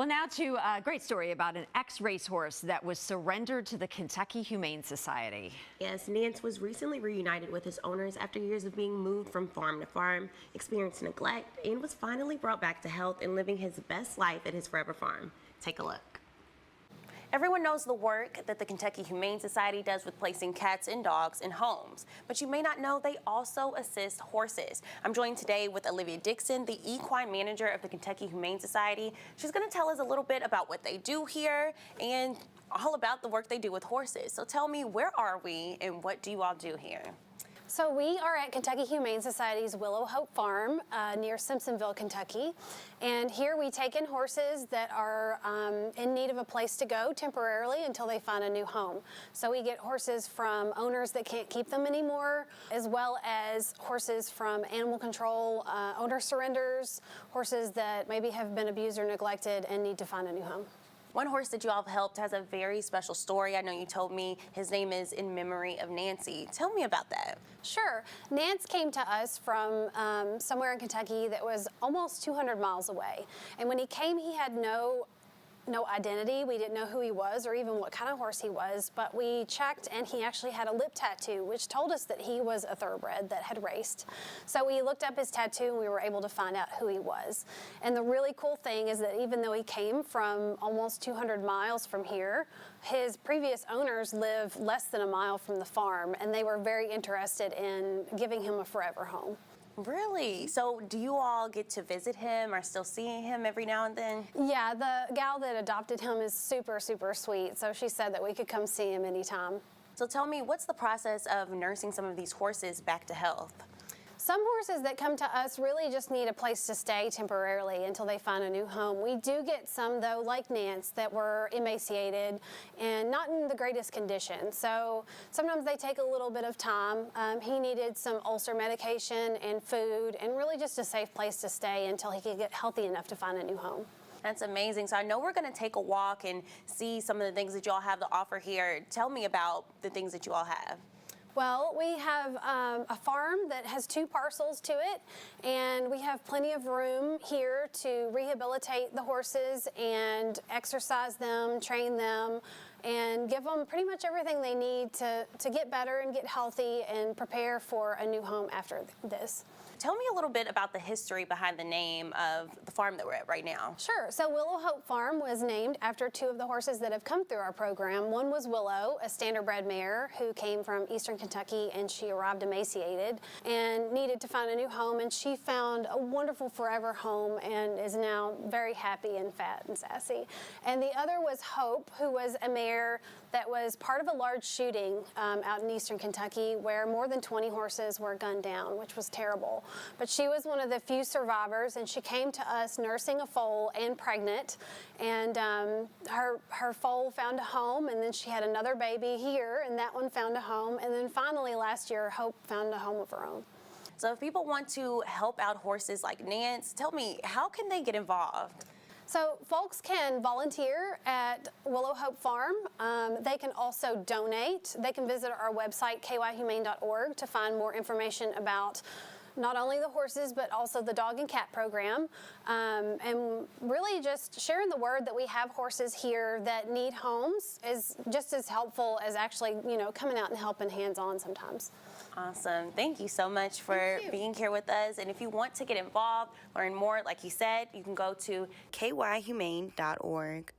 Well, now to a great story about an ex-racehorse that was surrendered to the Kentucky Humane Society. Yes, Nance was recently reunited with his owners after years of being moved from farm to farm, experienced neglect, and was finally brought back to health and living his best life at his forever farm. Take a look. Everyone knows the work that the Kentucky Humane Society does with placing cats and dogs in homes, but you may not know they also assist horses. I'm joined today with Olivia Dixon, the equine manager of the Kentucky Humane Society. She's going to tell us a little bit about what they do here and all about the work they do with horses. So tell me, where are we and what do you all do here? So we are at Kentucky Humane Society's Willow Farm near Simpsonville, Kentucky. And here we take in horses that are in need of a place to go temporarily until they find a new home. So we get horses from owners that can't keep them anymore, as well as horses from animal control, owner surrenders, horses that maybe have been abused or neglected and need to find a new home. One horse that you all have helped has a very special story. I know you told me his name is in memory of Nancy. Tell me about that. Sure. Nance came to us from somewhere in Kentucky that was almost 200 miles away. And when he came, he had no identity. We didn't know who he was or even what kind of horse he was, but we checked and he actually had a lip tattoo, which told us that he was a thoroughbred that had raced. So we looked up his tattoo and we were able to find out who he was. And the really cool thing is that even though he came from almost 200 miles from here, his previous owners live less than a mile from the farm, and they were very interested in giving him a forever home. Really? So do you all get to visit him or still seeing him every now and then? Yeah, the gal that adopted him is super, super sweet. So she said that we could come see him anytime. So tell me, what's the process of nursing some of these horses back to health? Some horses that come to us really just need a place to stay temporarily until they find a new home. We do get some, though, like Nance, that were emaciated and not in the greatest condition. So sometimes they take a little bit of time. He needed some ulcer medication and food and really just a safe place to stay until he could get healthy enough to find a new home. That's amazing. So I know we're going to take a walk and see some of the things that you all have to offer here. Tell me about the things that you all have. Well, we have a farm that has 2 parcels to it, and we have plenty of room here to rehabilitate the horses and exercise them, train them, and give them pretty much everything they need to get better and get healthy and prepare for a new home after this. Tell me a little bit about the history behind the name of the farm that we're at right now. Sure. So Willow Farm was named after 2 of the horses that have come through our program. One was Willow, a standardbred mare who came from eastern Kentucky, and she arrived emaciated and needed to find a new home, and she found a wonderful forever home and is now very happy and fat and sassy. And the other was Hope, who was a mare that was part of a large shooting out in eastern Kentucky where more than 20 horses were gunned down, which was terrible. But she was one of the few survivors, and she came to us nursing a foal and pregnant, and her foal found a home, and then she had another baby here, and that one found a home, and then finally last year Hope found a home of her own. So if people want to help out horses like Nance, tell me, how can they get involved? So folks can volunteer at Willow Farm. They can also donate. They can visit our website, kyhumane.org, to find more information about not only the horses, but also the dog and cat program. And really just sharing the word that we have horses here that need homes is just as helpful as actually, coming out and helping hands-on sometimes. Awesome. Thank you so much for being here with us. And if you want to get involved, learn more, like you said, you can go to kyhumane.org.